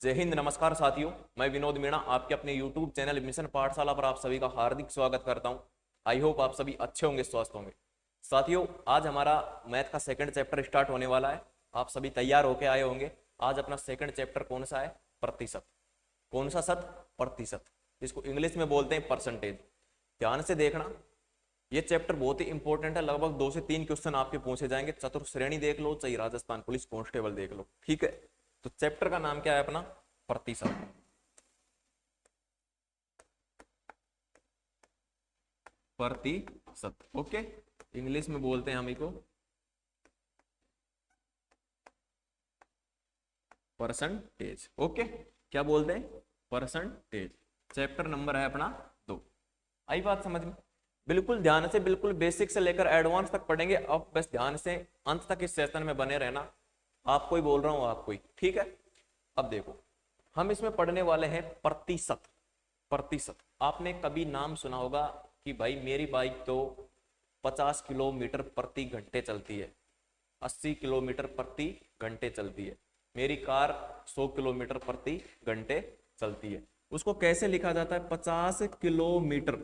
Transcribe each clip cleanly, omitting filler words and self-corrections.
जय हिंद। नमस्कार साथियों, मैं विनोद मीणा आपके अपने YouTube चैनल मिशन पाठशाला पर आप सभी का हार्दिक स्वागत करता हूं। आई होप आप सभी अच्छे होंगे, स्वस्थ होंगे। साथियों, आज हमारा मैथ का सेकंड चैप्टर स्टार्ट होने वाला है। आप सभी तैयार होके आए होंगे। आज अपना सेकंड चैप्टर कौन सा है? प्रतिशत। कौन सा शत? प्रतिशत। इसको इंग्लिश में बोलते हैं परसेंटेज। ध्यान से देखना, ये चैप्टर बहुत ही इंपॉर्टेंट है। लगभग 2 से 3 क्वेश्चन आपके पूछे जाएंगे। चतुर्थ श्रेणी देख लो, चाहे राजस्थान पुलिस कांस्टेबल देख लो, ठीक है। तो चैप्टर का नाम क्या है अपना? प्रतिशत। प्रतिशत, ओके। इंग्लिश में बोलते हैं हम इसको परसेंटेज, ओके। क्या बोलते हैं? परसेंटेज। चैप्टर नंबर है अपना 2। आई बात समझ में? बिल्कुल ध्यान से, बिल्कुल बेसिक से लेकर एडवांस तक पढ़ेंगे। अब बस ध्यान से अंत तक इस सेशन में बने रहना। आपको ही बोल रहा हूं, आपको ही, ठीक है। अब देखो, हम इसमें पढ़ने वाले हैं प्रतिशत। प्रतिशत। आपने कभी नाम सुना होगा कि भाई मेरी बाइक तो 50 किलोमीटर प्रति घंटे चलती है, 80 किलोमीटर प्रति घंटे चलती है, मेरी कार 100 किलोमीटर प्रति घंटे चलती है। उसको कैसे लिखा जाता है? 50 किलोमीटर,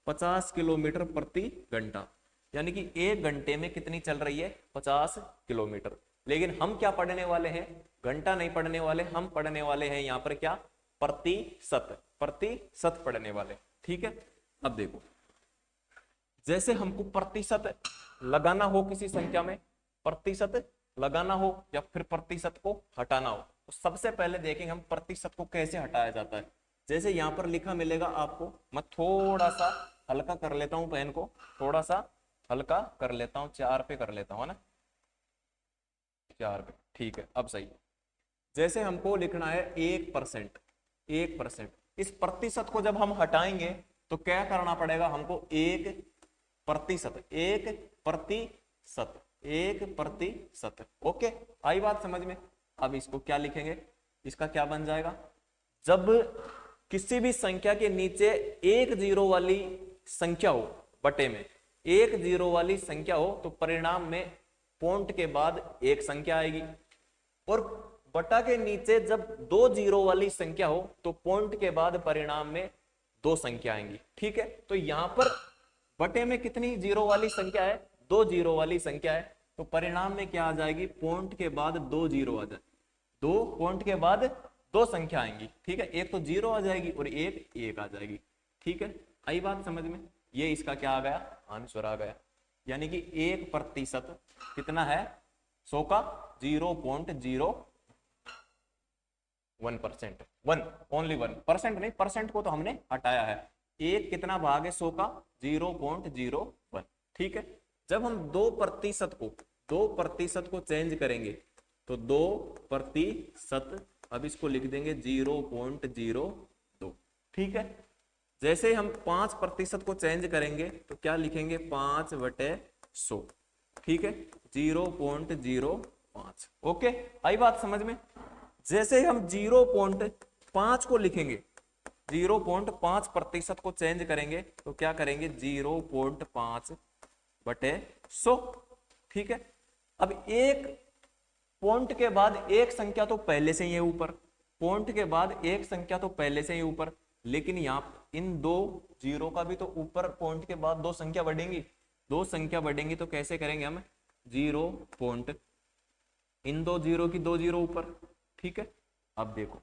50 किलोमीटर प्रति घंटा, यानी कि एक घंटे में कितनी चल रही है? 50 किलोमीटर। लेकिन हम क्या पढ़ने वाले हैं? घंटा नहीं पढ़ने वाले, हम पढ़ने वाले हैं यहाँ पर क्या? प्रतिशत। प्रतिशत पढ़ने वाले, ठीक है। अब देखो, जैसे हमको प्रतिशत लगाना हो किसी संख्या में, प्रतिशत लगाना हो या फिर प्रतिशत को हटाना हो, तो सबसे पहले देखेंगे हम प्रतिशत को कैसे हटाया जाता है। जैसे यहाँ पर लिखा मिलेगा आपको, मैं थोड़ा सा हल्का कर लेता हूं पेन को, थोड़ा सा हल्का कर लेता हूं, 4 पे कर लेता हूं ना, 4 पे, ठीक है। अब सही। जैसे हमको लिखना है 1%, 1%। इस प्रतिशत को जब हम हटाएंगे तो क्या करना पड़ेगा हमको? 1%, 1%, 1%, ओके। आई बात समझ में? अब इसको क्या लिखेंगे? इसका क्या बन जाएगा? जब किसी भी संख्या के नीचे एक जीरो वाली संख्या हो, बटे में एक जीरो वाली संख्या हो, तो परिणाम में पॉइंट के बाद एक संख्या आएगी। और बटा के नीचे जब 2 जीरो वाली संख्या हो, तो पॉइंट के बाद परिणाम में 2 संख्या आएंगी, ठीक है। तो यहां पर बटे में कितनी जीरो वाली संख्या है? 2 जीरो वाली संख्या है। तो परिणाम में क्या आ जाएगी? पॉइंट के बाद 2 जीरो आ जाए, 2 पॉइंट के बाद 2 संख्या आएंगी, ठीक है। एक तो जीरो आ जाएगी और एक आ जाएगी, ठीक है। आई बात समझ में? ये इसका क्या आ गया? आंसर आ गया। यानी कि 1% कितना है? 100 का 0.01%। 1, ओनली 1%, नहीं, परसेंट को तो हमने हटाया है। एक कितना भाग है 100 का? 0.01, ठीक है। जब हम 2% को चेंज करेंगे तो 2%, अब इसको लिख देंगे 0.02, ठीक है। जैसे हम 5% को चेंज करेंगे तो क्या लिखेंगे? 5/100, ठीक है, 0.05, ओके। आई बात समझ में? जैसे हम 0.5 को लिखेंगे, 0.5% को चेंज करेंगे तो क्या करेंगे? 0.5/100, ठीक है। अब एक पॉइंट के बाद एक संख्या तो पहले से ही है ऊपर, पॉइंट के बाद एक संख्या तो पहले से ही ऊपर, लेकिन यहाँ इन 2 जीरो का भी तो ऊपर पॉइंट के बाद 2 संख्या बढ़ेंगी, 2 संख्या बढ़ेंगी। तो कैसे करेंगे हम? 0 पॉइंट, इन 2 जीरो की 2 जीरो ऊपर, ठीक है। अब देखो,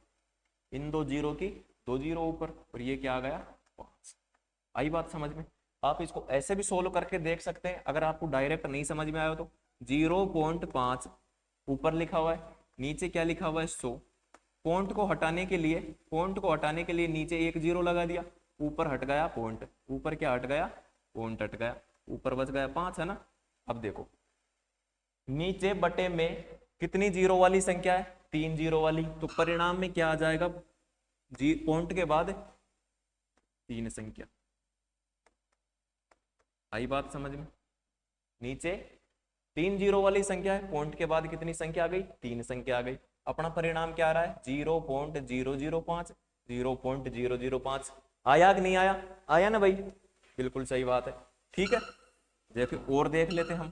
इन 2 जीरो की 2 जीरो ऊपर, और ये क्या आ गया? 5। आई बात समझ में? आप इसको ऐसे भी सोल्व करके देख सकते हैं, अगर आपको डायरेक्ट नहीं समझ में आया तो। 0.5 ऊपर लिखा हुआ है, नीचे क्या लिखा हुआ है? 100। पॉइंट को हटाने के लिए, पॉइंट को हटाने के लिए नीचे एक जीरो लगा दिया, ऊपर हट गया पॉइंट, ऊपर क्या हट गया? पॉइंट हट गया, ऊपर बच गया 5, है ना। अब देखो, नीचे बटे में कितनी जीरो वाली संख्या है? 3 जीरो वाली। तो परिणाम में क्या आ जाएगा? पॉइंट के बाद 3 संख्या। आई बात समझ में? नीचे 3 जीरो वाली संख्या है, पॉइंट के बाद कितनी संख्या आ गई? 3 संख्या आ गई। अपना परिणाम क्या आ रहा है? 0.005, 0.005। आया कि नहीं आया? आया ना भाई? बिल्कुल सही बात है, ठीक है। देखिए, और देख लेते हम,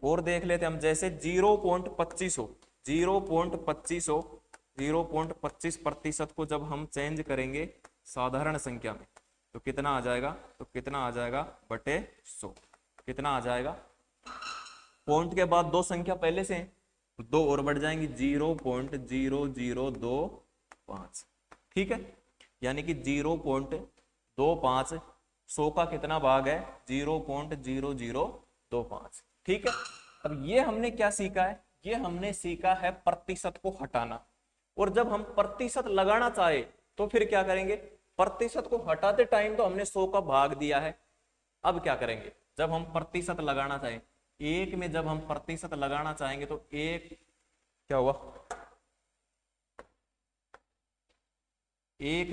और देख लेते हम। जैसे 0.25 हो, 0.25 हो, 0.25% को जब हम चेंज करेंगे साधारण संख्या में तो कितना आ जाएगा, तो कितना आ जाएगा बटे 100, कितना आ जाएगा, पॉइंट के बाद दो संख्या पहले से हैं तो दो और बढ़ जाएंगी 0.0025, ठीक है, यानी कि 0.25, 100 का कितना भाग है 0.0025, ठीक है। अब ये हमने क्या सीखा है, ये हमने सीखा है प्रतिशत को हटाना, और जब हम प्रतिशत लगाना चाहे तो फिर क्या करेंगे, प्रतिशत को हटाते टाइम तो हमने 100 का भाग दिया है, अब क्या करेंगे जब हम प्रतिशत लगाना चाहें, एक में जब हम प्रतिशत लगाना चाहेंगे तो एक क्या हुआ, एक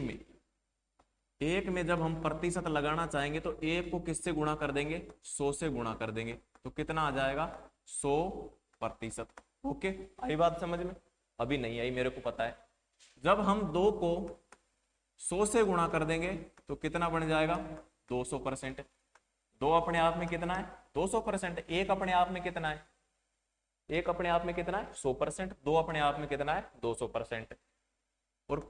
में जब हम प्रतिशत लगाना चाहेंगे तो एक को किससे गुणा कर देंगे, 100 से गुणा कर देंगे, तो कितना आ जाएगा 100%। ओके, आई बात समझ में, अभी नहीं आई मेरे को पता है। जब हम 2 को 100 से गुणा कर देंगे तो कितना बन जाएगा 200%। 2 अपने आप में कितना है 200%, एक अपने आप में कितना है, एक अपने आप में कितना है 100%, 2 अपने आप में कितना है 200%। और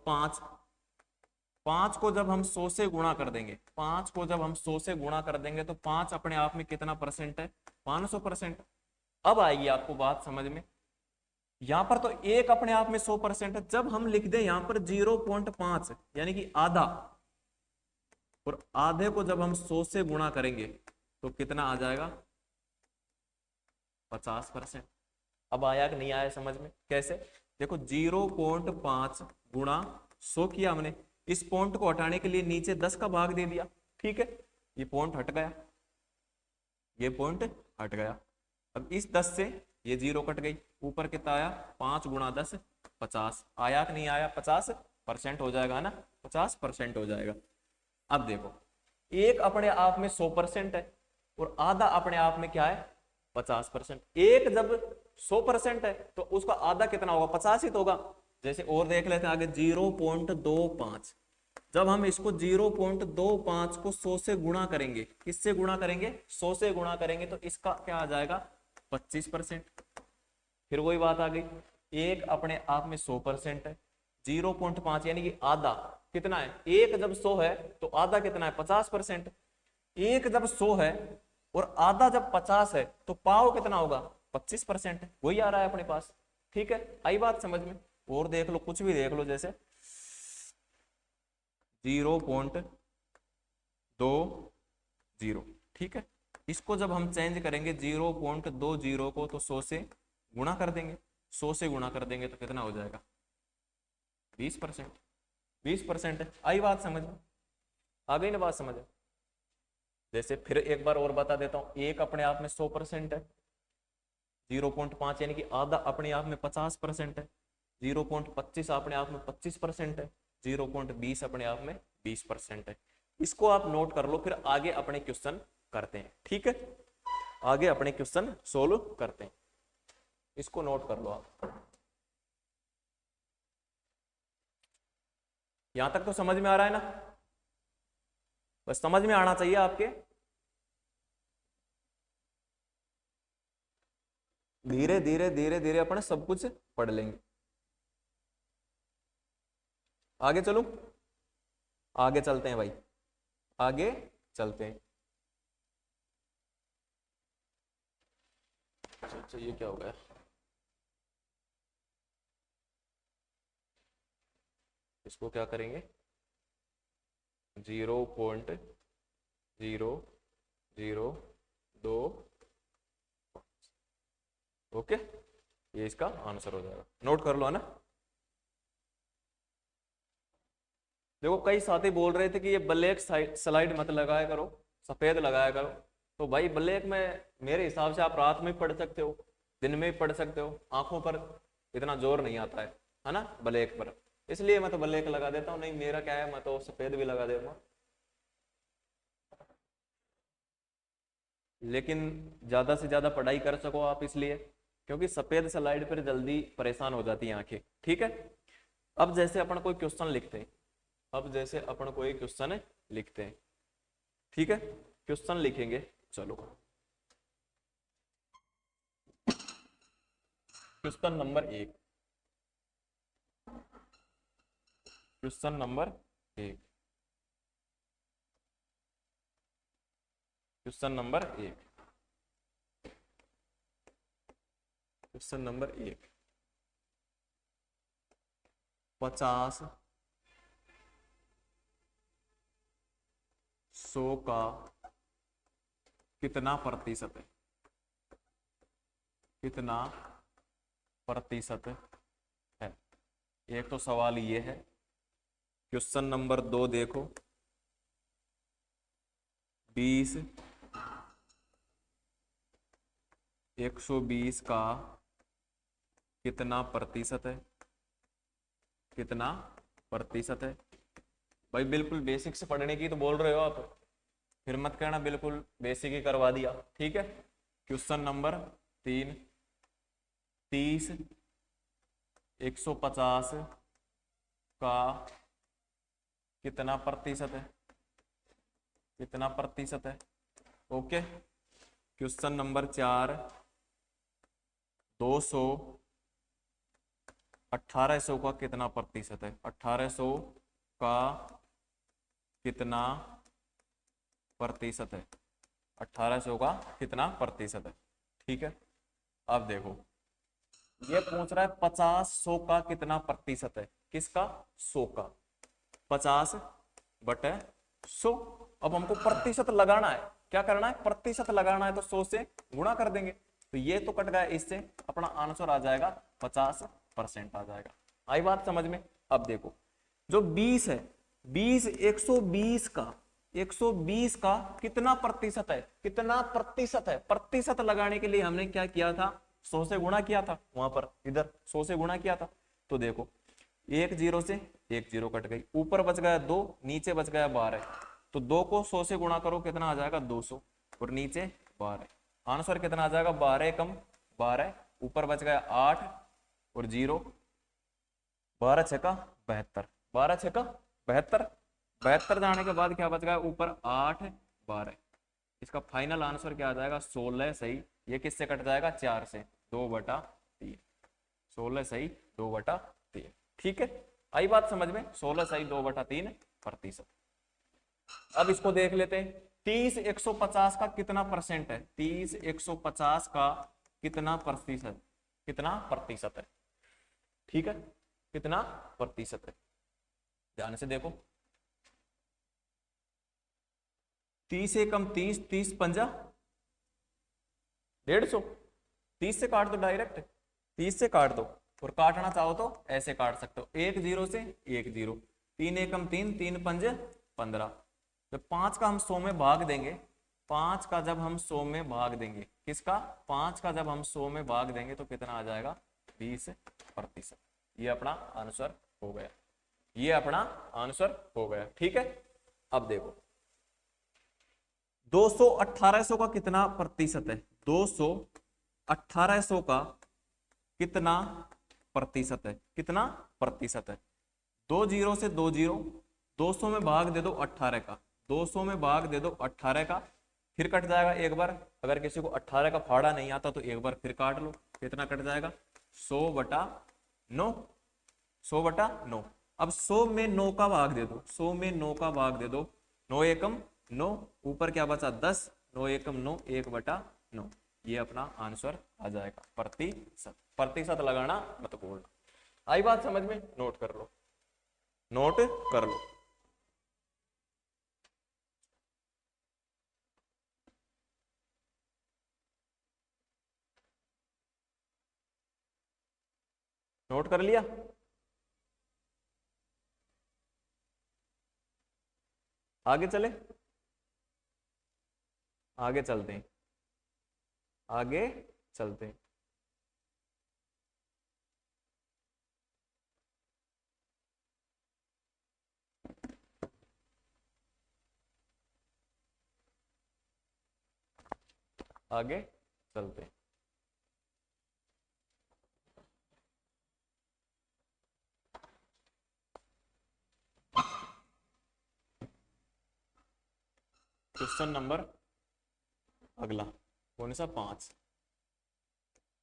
5 को जब हम 100 से गुणा कर देंगे, 5 को जब हम 100 से गुणा कर देंगे तो 5 अपने आप में कितना परसेंट है 500%। अब आएगी आपको बात समझ में, यहां पर तो एक अपने आप में 100% है, जब हम लिख दें यहां पर 0.5 यानी कि आधा, और आधे को जब हम 100 से गुणा करेंगे तो कितना आ जाएगा 50%। अब आया कि नहीं आया समझ में, कैसे, देखो 0.5 गुणा 100 किया हमने, इस पॉइंट को हटाने के लिए नीचे 10 का भाग दे दिया, ठीक है, ये पॉइंट हट गया, ये पॉइंट हट गया। अब इस 10 से ये 0 कट गई, ऊपर कितना आया 5 गुणा 10 50, आया कि नहीं आया 50% हो जाएगा ना, 50% हो जाएगा। अब देखो एक अपने आप में 100% है और आधा अपने आप में क्या है 50%। एक जब 100% है तो उसका आधा कितना होगा 50 ही तो होगा। जैसे और देख लेते हैं आगे 0.25, जब हम इसको 0.25 को 100 से गुणा करेंगे, किससे गुणा करेंगे 100 से गुणा करेंगे तो इसका क्या आ जाएगा 25%। फिर वही बात आ गई, एक अपने आप में 100% है, 0.5 यानी कि आधा कितना है, एक जब 100 है तो आधा कितना है 50%। एक जब 100 है और आधा जब 50 है तो पाव कितना होगा 25%, वही आ रहा है अपने पास, ठीक है, आई बात समझ में। और देख लो, कुछ भी देख लो, जैसे 0.20, ठीक है, इसको जब हम चेंज करेंगे 0.20 को तो 100 से गुणा कर देंगे, 100 से गुणा कर देंगे तो कितना हो जाएगा 20%, 20% है, आई बात समझ में, आ गई ना बात समझ में। जैसे फिर एक बार और बता देता हूं, एक अपने आप में 100% है, 0.5 यानी कि आधा अपने आप में 50% है, 0.25 अपने आप में 25% है, 0.20 अपने आप में 20% है। इसको आप नोट कर लो, फिर आगे अपने क्वेश्चन करते हैं, ठीक है, आगे अपने क्वेश्चन सोल्व करते हैं, इसको नोट कर लो आप। यहां तक तो समझ में आ रहा है ना, बस समझ में आना चाहिए आपके, धीरे धीरे धीरे धीरे अपने सब कुछ पढ़ लेंगे। आगे चलो, आगे चलते हैं भाई, आगे चलते हैं। अच्छा ये क्या हो गया, इसको क्या करेंगे 0.002, ओके, ये इसका आंसर हो जाएगा, नोट कर लो है ना। देखो कई साथी बोल रहे थे कि ये ब्लैक स्लाइड मत लगाया करो, सफेद लगाया करो, तो भाई ब्लैक में मेरे हिसाब से आप रात में पढ़ सकते हो, दिन में भी पढ़ सकते हो, आंखों पर इतना जोर नहीं आता है ना ब्लैक पर, इसलिए मैं तो ब्लैक लगा देता हूँ, नहीं मेरा क्या है, मैं तो सफेद भी लगा देता हूँ। लेकिन ज्यादा से ज्यादा पढ़ाई कर सको आप, इसलिए क्योंकि सफेद स्लाइड पर जल्दी परेशान हो जाती है आंखें, ठीक है। अब जैसे अपन कोई क्वेश्चन लिखते हैं, अब जैसे अपन कोई क्वेश्चन लिखते हैं, ठीक है, क्वेश्चन लिखेंगे, चलो question number 1, question number 1, question number 1, question number 1, 50 100 का कितना प्रतिशत है, कितना प्रतिशत है। एक तो सवाल ये है। क्वेश्चन नंबर 2 देखो, 20 120 का कितना प्रतिशत है, कितना प्रतिशत है। भाई बिल्कुल बेसिक से पढ़ने की तो बोल रहे हो आप, फिर मत कहना बिल्कुल बेसिक ही करवा दिया, ठीक है। क्वेश्चन नंबर 3, 30 150 का कितना प्रतिशत है, कितना प्रतिशत है। ओके। क्वेश्चन नंबर 4, 200 1800 का कितना प्रतिशत है, 1800 का कितना प्रतिशत है, 1800 का कितना प्रतिशत है, ठीक है। अब देखो ये पूछ रहा है 50 100 का कितना प्रतिशत है, किसका, 100 का, 50 बटे 100। अब हमको प्रतिशत लगाना है, क्या करना है, प्रतिशत लगाना है, तो 100 से गुणा कर देंगे, तो ये तो कट गया, इससे अपना आंसर आ जाएगा 50% आ जाएगा। आई बात समझ में। अब देखो जो 20 है, 20 120 का, 120 का कितना प्रतिशत है, कितना प्रतिशत है। प्रतिशत लगाने के लिए हमने क्या किया था, 100 से गुणा किया था, वहां पर इधर 100 से गुणा किया था। तो देखो एक जीरो से एक जीरो कट गई, ऊपर बच गया 2, नीचे बच गया 12, तो 2 को 100 से गुणा करो कितना आ जाएगा 200, और नीचे 12, आंसर कितना आ जाएगा 12 कम 12, ऊपर बच गया 8 और 0, 12 छक्का 72, 12 छक्का 72, 72 जाने के बाद क्या बच गया ऊपर 8 12, इसका फाइनल आंसर क्या आ जाएगा 16 सही। ये किससे कट जाएगा 4 से, 2/3, 16 सही 2/3, ठीक है। आई बात समझ में, 16 सही 2/3 प्रतिशत। अब इसको देख लेते हैं, 30 150 का कितना परसेंट है, 30 150 का कितना प्रतिशत, कितना प्रतिशत है, ठीक है, कितना प्रतिशत है। ध्यान से देखो, 30 एकम 30, 30 पंजा 150, 30 से काट दो डायरेक्ट, 30 से काट दो, और काटना चाहो तो ऐसे काट सकते हो, 1 0 से 1 0, 3 एकम 3, 3 पंजे 15, जब 5 का हम 100 में भाग देंगे, 5 का जब हम 100 में भाग देंगे, किसका, 5 का जब हम 100 में भाग देंगे तो कितना आ जाएगा 20%। ये अपना आंसर हो गया, ये अपना आंसर हो गया, ठीक है। अब देखो 200 1800 का कितना प्रतिशत है, 200 1800 का कितना प्रतिशत है, कितना प्रतिशत है। 2 जीरो से 2 जीरो, 200 में भाग दे दो 18 का, 200 में भाग दे दो 18 का, फिर कट जाएगा एक बार, अगर किसी को 18 का फाड़ा नहीं आता तो एक बार फिर काट लो, कितना कट जाएगा 100/9, 100/9। अब 100 में 9 का भाग दे दो, 100 में 9 का भाग दे दो, 9 एकम 9, ऊपर क्या बचा 10, 9 एकम 9, 1/9, ये अपना आंसर आ जाएगा प्रतिशत। प्रतिशत लगाना मत भूलना। आई बात समझ में, नोट कर लो, नोट कर लो। नोट कर लिया, आगे चले, आगे चलते हैं, आगे चलते हैं। आगे चलते हैं। क्वेश्चन नंबर अगला कौन सा, 5,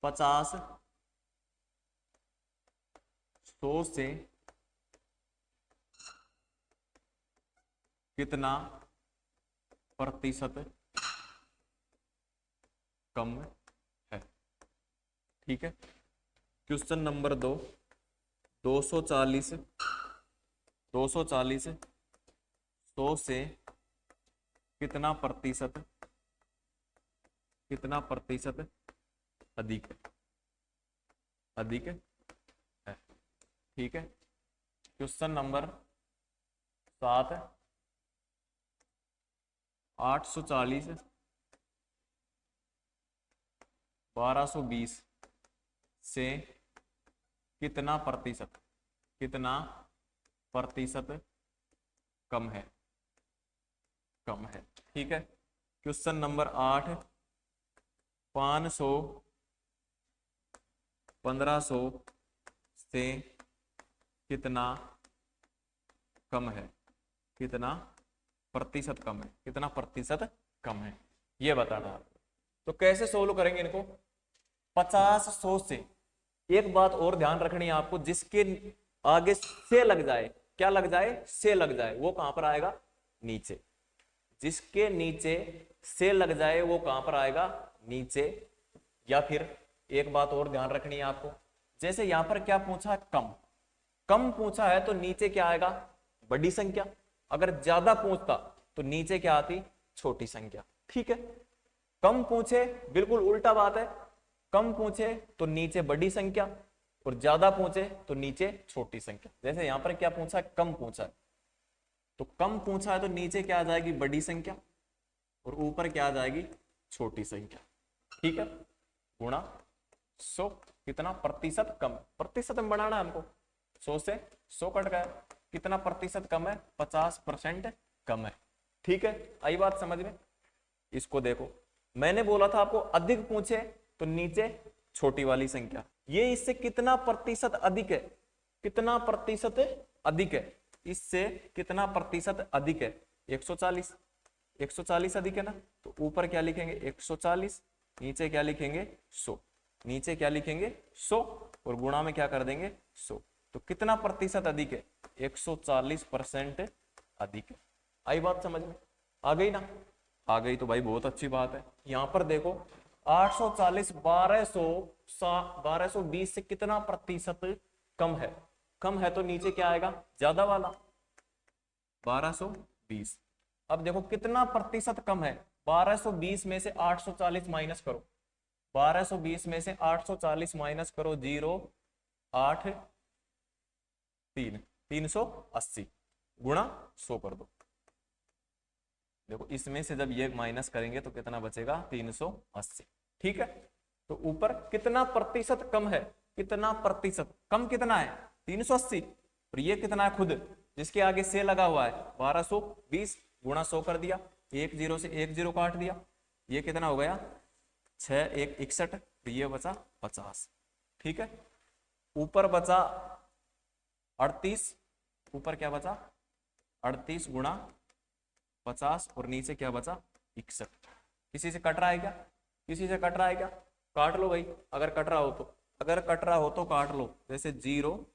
50 100 से कितना प्रतिशत कम है। ठीक है। क्वेश्चन नंबर 2, 240 100 से कितना प्रतिशत अधिक है। ठीक है। क्वेश्चन नंबर 7, 840 1220 से कितना प्रतिशत कम है। ठीक है। क्वेश्चन नंबर 8, 500 1500 से कितना प्रतिशत कम है, ये बताना है। तो कैसे सोल्व करेंगे इनको? 50 100 से, एक बात और ध्यान रखनी है आपको, जिसके आगे से लग जाए, क्या लग जाए? से लग जाए, वो कहां पर आएगा? नीचे। जिसके नीचे से लग जाए वो कहां पर आएगा? नीचे। या फिर एक बात और ध्यान रखनी है आपको, जैसे यहां पर क्या पूछा? कम पूछा है तो नीचे क्या आएगा? बड़ी संख्या। अगर ज्यादा पूछता तो नीचे क्या आती? छोटी संख्या। ठीक है। कम पूछे, बिल्कुल उल्टा बात है, कम पूछे तो नीचे बड़ी संख्या, और ज्यादा पूछे तो नीचे छोटी संख्या। जैसे यहां पर क्या पूछा है? कम पूछा है, तो कम पूछा है तो नीचे क्या आ जाएगी? बड़ी संख्या, और ऊपर क्या आ जाएगी? छोटी संख्या। ठीक है। गुणा 100, कितना प्रतिशत कम? प्रतिशत में बनाना है हमको। 100 से 100 कट गया, कितना प्रतिशत कम है? 50% कम है। ठीक है। आई बात समझ में? इसको देखो, मैंने बोला था आपको अधिक पूछे तो नीचे छोटी वाली संख्या, ये इससे कितना प्रतिशत अधिक है? कितना प्रतिशत अधिक है? इससे कितना प्रतिशत अधिक है? 140। 140 अधिक है ना, तो ऊपर क्या लिखेंगे? 140, नीचे क्या लिखेंगे? 100। नीचे क्या लिखेंगे? 100, और गुणा में क्या कर देंगे? 100। तो कितना प्रतिशत अधिक है? 140% अधिक है। आई बात समझ में? आ गई ना? आ गई तो भाई बहुत अच्छी बात है। यहां पर देखो 840 1220 से कितना प्रतिशत कम है? कम है तो नीचे क्या आएगा? ज्यादा वाला 1220। अब देखो कितना प्रतिशत कम है? 1220 में से 840 माइनस करो, 1220 में से 840 माइनस करो, 0 8 3 380 गुणा 100 कर दो। देखो इसमें से जब ये माइनस करेंगे तो कितना बचेगा? 380। ठीक है। तो ऊपर कितना प्रतिशत कम है? कितना प्रतिशत कम? कितना है? 380। और ये कितना है खुद, जिसके आगे से लगा हुआ है? 1220 गुणा 100 कर दिया, 1 0 से 1 0 काट दिया, ये कितना हो गया? 6 1 61, तो ये बचा 50। ठीक है। ऊपर बचा 38, ऊपर क्या बचा? 38 गुणा 50, और नीचे क्या बचा? 61। किसी से कट रहा है क्या? किसी से कट रहा है क्या? काट लो भाई, अगर कट रहा हो तो, अगर कट रहा हो तो काट लो। जैसे 0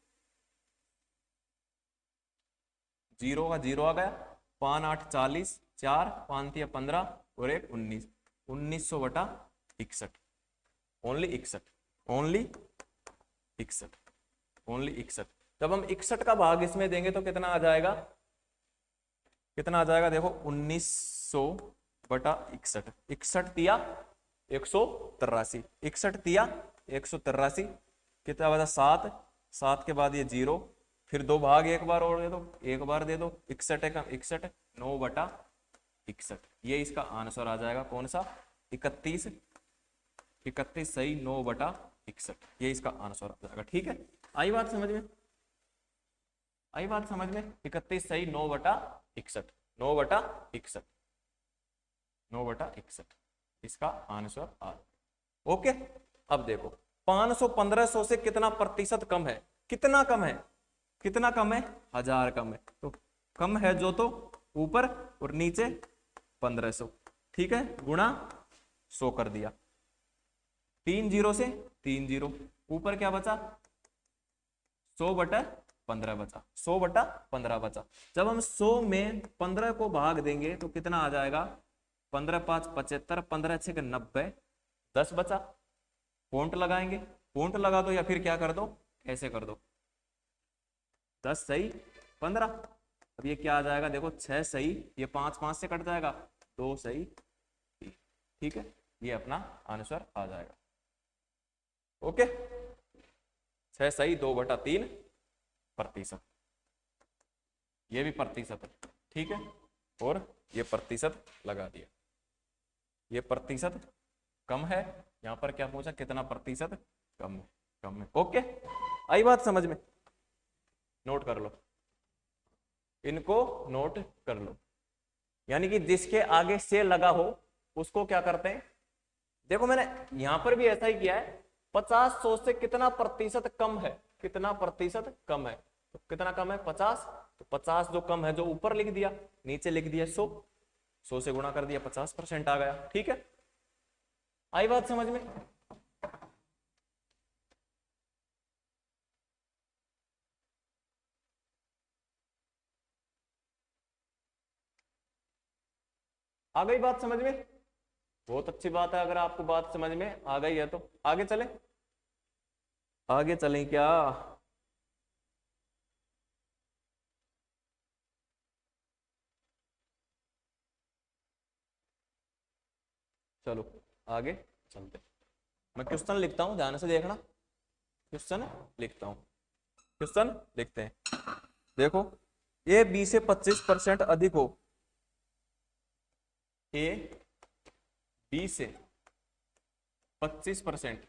0 का 0 आ गया, 5 8 40, 4 5 3 15, और 1 19, 1900 बटा 61। Only 61, only 61, only 61। जब हम 61 का भाग इसमें देंगे तो कितना आ जाएगा? कितना आ जाएगा? देखो 1900 बटा 61, 61 तिया 183, 61 तिया 183, कितना बचा? 7, 7 के बाद ये 0, फिर 2 भाग एक बार और दे दो, एक बार दे दो, 61 है का 61, 9 बटा 61, ये इसका आंसर आ जाएगा। कौन सा? 31, 31 सही, 9 बटा 61, ये इसका आंसर आ जाएगा। ठीक है। आई बात समझ में? आई बात समझ में? 31 सही, 9 बटा 61, 9 बटा 61, 9 बटा 61, इसका आंसर आ। ओके। अब देखो 500 1500 से कितना प्रतिशत कम है? कितना कम है? कितना कम है? 1000 कम है। तो कम है जो तो ऊपर, और नीचे 1500। ठीक है। गुणा 100 कर दिया, 3 0 से 3 0, ऊपर क्या बचा? 100 बटा 15 बचा, 100/15 बचा। जब हम 100 में 15 को भाग देंगे तो कितना आ जाएगा, 15 5 75, 15 6 90, 10 बचा। पॉइंट लगाएंगे, पॉइंट लगा दो या फिर क्या कर दो, ऐसे कर दो, 10 सही 15। अब ये क्या आ जाएगा, देखो 6 सही, ये 5 5 से कट जाएगा, 2 सही, ठीक है, ये अपना आंसर आ जाएगा। ओके, 6 सही 2/3%, ये भी प्रतिशत है, ठीक है, और ये प्रतिशत लगा दिया, ये प्रतिशत कम है, यहां पर क्या पूछा, कितना प्रतिशत कम है, कम है। ओके, आई बात समझ में, नोट कर लो, इनको नोट कर लो। यानी कि जिसके आगे से लगा हो उसको क्या करते हैं, देखो मैंने यहां पर भी ऐसा ही किया है, 50 100 से कितना प्रतिशत कम है, कितना प्रतिशत कम है, तो कितना कम है 50, तो 50 जो कम है जो ऊपर लिख दिया, नीचे लिख दिया 100, 100 से गुणा कर दिया, 50% आ गया, ठीक है, आई बात समझ में। आ गई बात समझ में, बहुत अच्छी बात है, अगर आपको बात समझ में आ गई है तो आगे चले, आगे चलें क्या, चलो आगे चलते। मैं क्वेश्चन लिखता हूं, ध्यान से देखना, क्वेश्चन लिखता हूं, क्वेश्चन लिखते हैं। देखो, ए बी से 25% अधिक हो, ए बी से 25%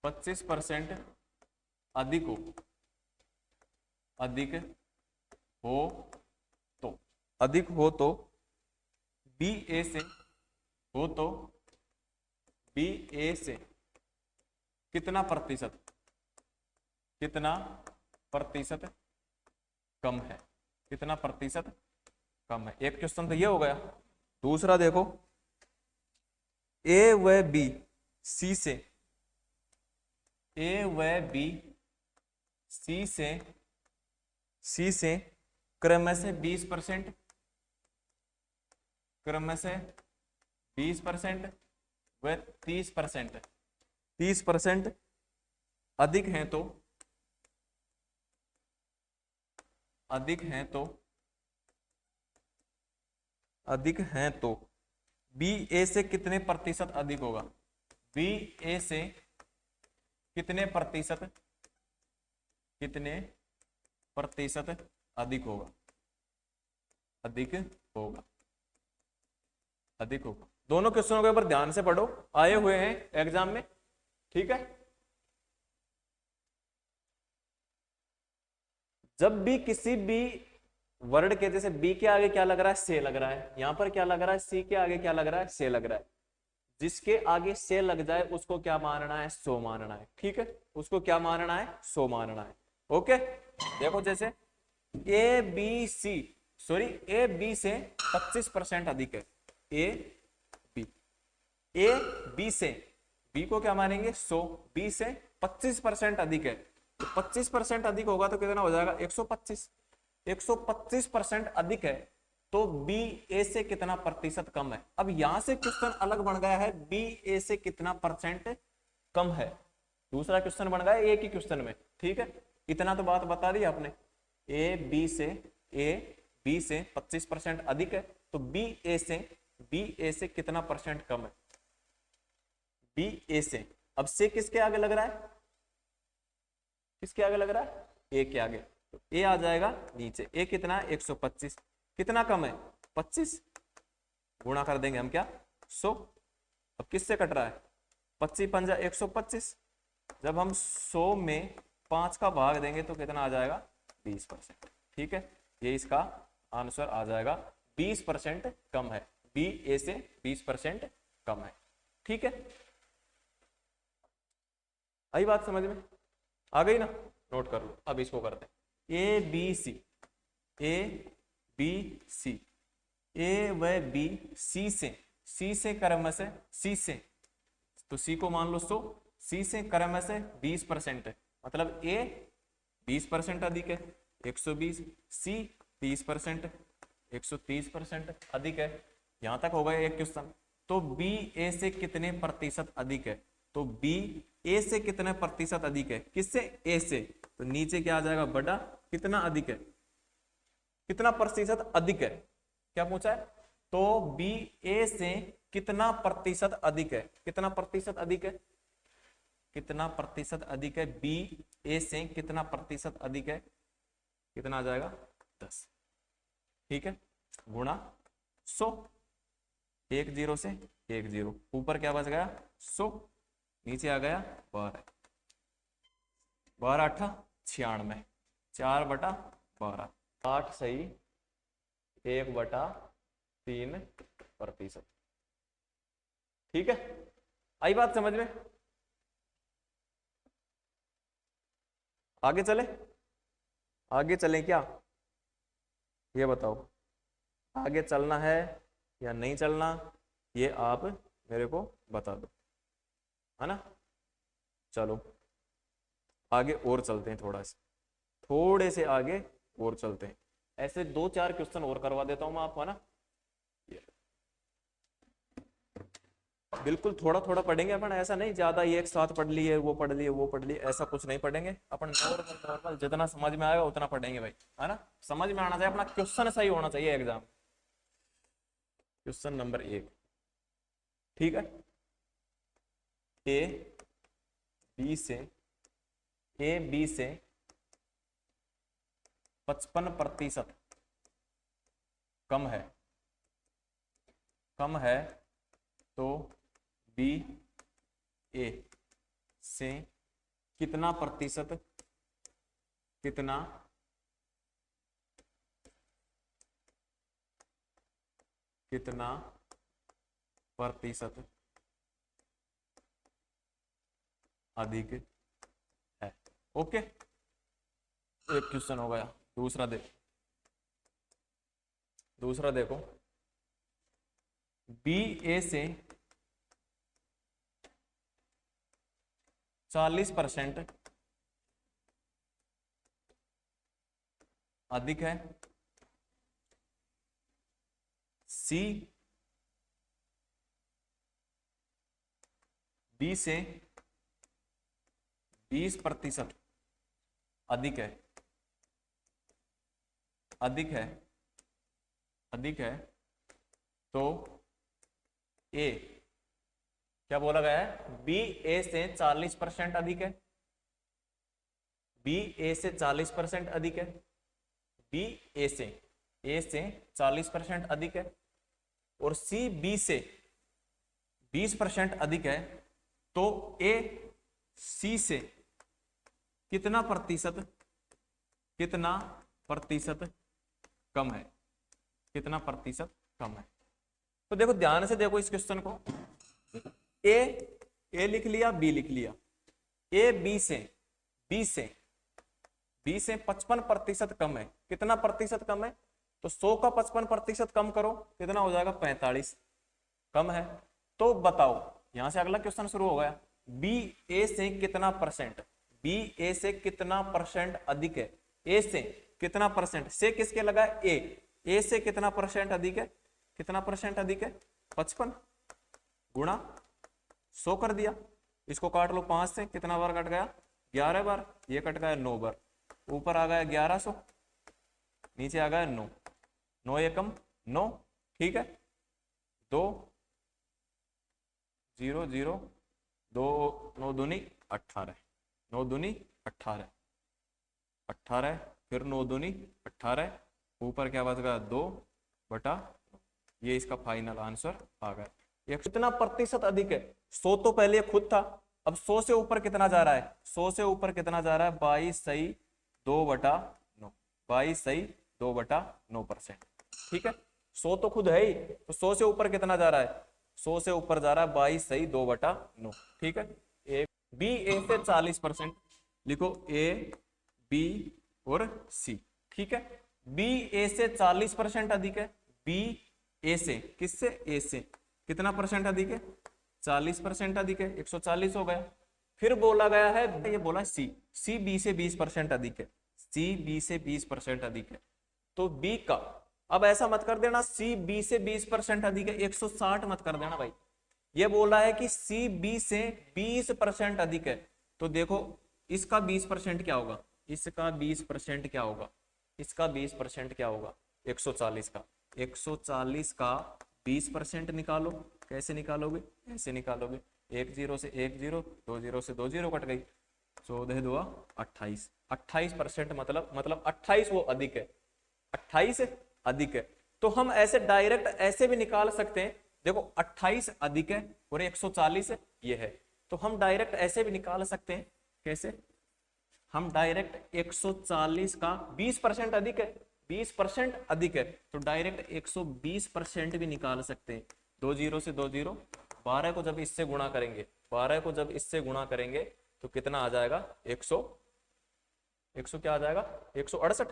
25% अधिक हो, अधिक हो तो, अधिक हो तो बी ए से, हो तो बी ए से कितना प्रतिशत, कितना प्रतिशत कम है, कितना प्रतिशत कम है। एक क्वेश्चन तो ये हो गया। दूसरा देखो, ए व बी सी से, ए व बी सी से क्रम से 20%, क्रम से 20% व 30%, 30% अधिक हैं तो, अधिक हैं तो, अधिक हैं तो बी ए से कितने प्रतिशत अधिक होगा, बी ए से कितने प्रतिशत, कितने प्रतिशत अधिक होगा, अधिक होगा, अधिक होगा। दोनों क्वेश्चनों के ऊपर ध्यान से पढ़ो, आए हुए हैं एग्जाम में, ठीक है। जब भी किसी भी वर्ड के, जैसे बी के आगे क्या लग रहा है, से लग रहा है, यहां पर क्या लग रहा है, सी के आगे क्या लग रहा है, से लग रहा है, जिसके आगे से लग जाए उसको क्या मानना है, सो मानना है, ठीक है, उसको क्या मानना है, सो मानना है। ओके, देखो जैसे A B C, sorry A B से 25% अधिक है, ए बी से, बी को क्या मानेंगे 100, बी से 25% अधिक है, तो 25% अधिक होगा तो कितना हो जाएगा 125, 125% अधिक है तो बी ए से कितना प्रतिशत कम है। अब यहां से क्वेश्चन अलग बन गया है, बी ए से कितना परसेंट कम है, दूसरा क्वेश्चन बन गया एक ही क्वेश्चन में, ठीक है, इतना तो बात बता दी आपने। ए बी से 25% अधिक है तो बी ए से कितना परसेंट कम है, बी ए से। अब से किसके आगे लग रहा है, किसके आगे लग रहा है, ए के आगे, तो ए आ जाएगा नीचे, ए कितना है 125, कितना कम है 25, गुणा कर देंगे हम क्या 100। अब किससे कट रहा है 25 पंजा 125, जब हम 100 में 5 का भाग देंगे तो कितना आ जाएगा 20%, ठीक है, ये इसका आंसर आ जाएगा 20% कम है, बी ए से 20% कम है, ठीक है। आई बात समझ में आ गई ना, नोट कर लो। अब इसको करते हैं ए बी सी, ए बी सी, ए व बी सी से क्रम से, सी से, तो सी को मान लो 100, सी से क्रम से 20% है, मतलब ए 20% अधिक है 120, सी 30% 130% अधिक है। यहां तक हो गया एक क्वेश्चन। तो बी ए से कितने प्रतिशत अधिक है? तो बी ए से कितने प्रतिशत अधिक है? किससे? ए से। तो नीचे क्या आ जाएगा? बटा कितना अधिक है, कितना प्रतिशत अधिक है, क्या पूछा है? तो बी ए से कितना प्रतिशत अधिक है? कितना प्रतिशत अधिक है? कितना प्रतिशत अधिक है? बी ए से कितना प्रतिशत अधिक है? कितना आ जाएगा? 10। ठीक है, गुणा 100, 1 0 से 1 0, ऊपर क्या बच गया? 100, नीचे आ गया 12, 12 8 96, 4/12, 8 सही 1/3%। ठीक है, आई बात समझ में? आगे चले? आगे चलें क्या? ये बताओ, आगे चलना है या नहीं चलना, ये आप मेरे को बता दो, है ना? चलो आगे और चलते हैं, थोड़े से आगे और चलते हैं। ऐसे 2-4 क्वेश्चन और करवा देता हूं मैं आपको, है ना? बिल्कुल थोड़ा थोड़ा पढ़ेंगे अपन, ऐसा नहीं ज्यादा ये एक साथ पढ़ लिए वो पढ़ लिए वो पढ़ लिए, ऐसा कुछ नहीं पढ़ेंगे अपन। नॉर्मल नॉर्मल जितना समझ में आएगा उतना पढ़ेंगे भाई, है ना? समझ में आना चाहिए, अपना क्वेश्चन सही होना चाहिए एग्जाम। क्वेश्चन नंबर 1, ठीक है। ए बी से 55% कम है तो बी ए से कितना प्रतिशत अधिक है? ओके, एक क्वेश्चन हो गया। दूसरा देखो, बी ए से 40% अधिक है, सी बी से 20% अधिक है तो ए, क्या बोला गया है? बी ए से 40% अधिक है, बी ए से 40% अधिक है, बी ए से 40% अधिक है, और सी बी से 20% अधिक है, तो ए सी से कितना प्रतिशत कम है? कितना प्रतिशत कम है? तो देखो ध्यान से देखो इस क्वेश्चन को, ए लिख लिया, बी लिख लिया। ए बी से 55% कम है। कितना प्रतिशत कम है? तो 100 का 55% कम करो, कितना हो जाएगा? 45 कम है। तो बताओ, यहां से अगला क्वेश्चन शुरू हो गया, बी ए से कितना परसेंट, बी ए से कितना परसेंट अधिक है? ए से कितना परसेंट, से किसके लगा? ए से कितना परसेंट अधिक है? कितना परसेंट अधिक है? 55 गुणा 100 कर दिया। इसको काट लो 5 से, कितना बार कट गया? 11 बार। ये कट गया 9 बार, ऊपर आ गया 1100, नीचे आ गया 9, 9 एकम 9, ठीक है। 2 0 0 2 9 दूनी 18, 9 दूनी 18, 18 फिर 9 दूनी 18, ऊपर क्या बच गया? 2/, ये इसका फाइनल आंसर आ गया। ये कितना प्रतिशत अधिक है? 100 तो पहले खुद था, अब 100 से ऊपर कितना जा रहा है? 100 से ऊपर कितना जा रहा है? 22 सही 2/9, 22 सही 2/9%, ठीक है। 100 तो खुद है ही, तो 100 से ऊपर कितना जा रहा है? 100 से ऊपर जा रहा है 22 सही 2/9, ठीक है। बी ए से 40% लिखो, ए बी और सी, ठीक है। बी ए से 40% अधिक है, बी ए से, किससे? ए से कितना परसेंट अधिक है? 40% अधिक है, 140 हो गया। फिर बोला गया है, ये बोला सी बी से 20% अधिक है, सी बी से 20% अधिक है, तो बी का, अब ऐसा मत कर देना सी बी से 20% अधिक है 160 मत कर देना भाई, ये बोला है कि सी बी से 20% अधिक है, तो देखो इसका 20% क्या होगा, इसका 20% क्या होगा, इसका 20% क्या होगा, 140 का, 140 का 20% निकालो, कैसे निकालोगे, ऐसे निकालोगे, 1 0 से 1 0, 2 0 से 2 0 कट गई, 14 2 28, 28% मतलब 28 वो अधिक है, 28 अधिक है, तो हम ऐसे डायरेक्ट ऐसे भी निकाल सकते हैं, देखो 28 अधिक है और 140 ये है, तो हम डायरेक्ट ऐसे भी निकाल सकते हैं, कैसे, हम डायरेक्ट 140 का 20% अधिक है, 20% अधिक है, तो डायरेक्ट 120% भी निकाल सकते हैं, 2 0 से 2 0, 12 को जब इससे गुणा करेंगे, 12 को जब इससे गुणा करेंगे तो कितना आ जाएगा, 100 क्या आ जाएगा, 168,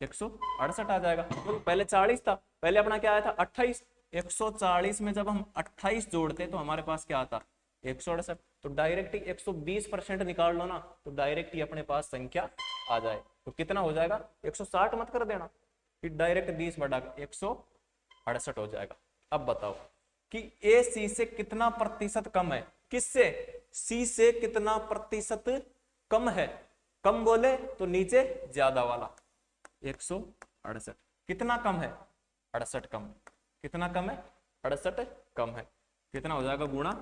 168 आ जाएगा, तो पहले 40 था, पहले अपना क्या आया था 28, 140 में जब हम 28 जोड़ते तो हमारे पास क्या आता, 168, तो डायरेक्ट ही 120% निकाल लो ना, तो डायरेक्ट ही अपने पास संख्या आ जाए, तो कितना हो जाएगा, 160 मत कर देना, फिर डायरेक्ट 20 बढ़ा 168 हो जाएगा। अब बताओ कि ए सी से कितना प्रतिशत कम है, किससे, सी से कितना प्रतिशत कम है, कम बोले तो नीचे ज्यादा वाला, 168, कितना कम है, 68 कम, कितना कम है, 68 कम है, कितना हो जाएगा, गुणा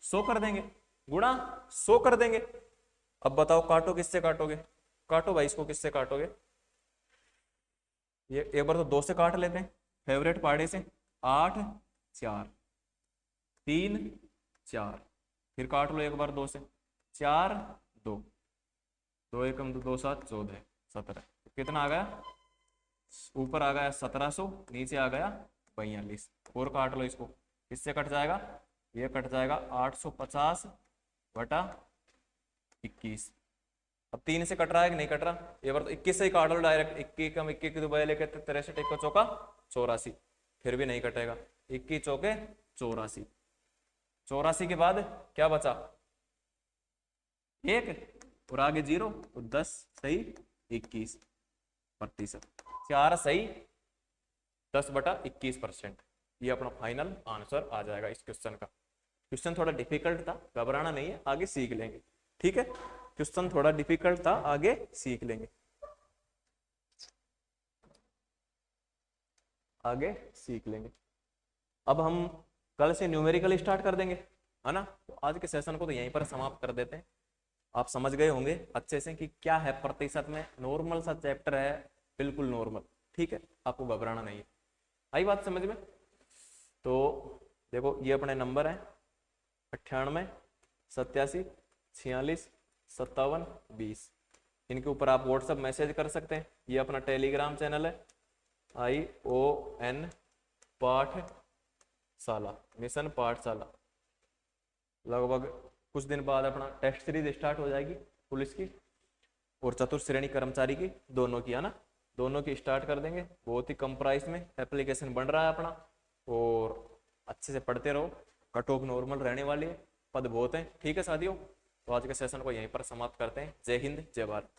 100 कर देंगे, गुणा 100 कर देंगे। अब बताओ काटो, किससे काटोगे, काटो भाई इसको, किससे काटोगे, ये एक बार तो 2 से काट लेते हैं, फेवरेट पार्टी से, 8 4 3 4, फिर काट लो एक बार 2 से, 4 2 2 एकम 2 7 14 17, कितना आ गया, ऊपर आ गया 1700, नीचे आ गया 42, और काट लो इसको, किससे कट जाएगा, ये कट जाएगा 850 बटा 21, अब 3 से कट रहा है कि नहीं कट रहा, ये बार तो 21 से ही काट लो डायरेक्ट, 21 कम 21 की दुबई लेके 63 1 चौका 84, फिर भी नहीं कटेगा, 21 चौके 84, 84 के बाद क्या बचा, 1 और आगे 0, तो 10 सही 21%, 4 सही 10 बटा 21%, ये अपना फाइनल आंसर आ जाएगा इस क्वेश्चन का। क्वेश्चन थोड़ा डिफिकल्ट था, घबराना नहीं है, आगे सीख लेंगे, ठीक है, क्वेश्चन थोड़ा डिफिकल्ट था, आगे सीख लेंगे, आगे सीख लेंगे। अब हम कल से न्यूमेरिकल स्टार्ट कर देंगे, है ना, तो आज के सेशन को तो यहीं पर समाप्त कर देते हैं। आप समझ गए होंगे अच्छे से कि क्या है प्रतिशत में, नॉर्मल सा चैप्टर है, बिल्कुल नॉर्मल, ठीक है, आपको घबराना नहीं है, आई बात समझ में। तो देखो ये अपने नंबर है 98 87 46 57 20, इनके ऊपर आप व्हाट्सएप मैसेज कर सकते हैं, ये अपना टेलीग्राम चैनल है, ION पाठशाला, मिशन पाठशाला। लगभग कुछ दिन बाद अपना टेस्ट सीरीज स्टार्ट हो जाएगी पुलिस की और चतुर्थ श्रेणी कर्मचारी की, दोनों की, है ना, दोनों की स्टार्ट कर देंगे, बहुत ही कम प्राइस में एप्लीकेशन बन रहा है अपना, और अच्छे से पढ़ते रहो, कट ऑफ नॉर्मल रहने वाली है, पद बहुत हैं, ठीक है साथियों। तो आज के सेशन को यहीं पर समाप्त करते हैं, जय हिंद जय भारत।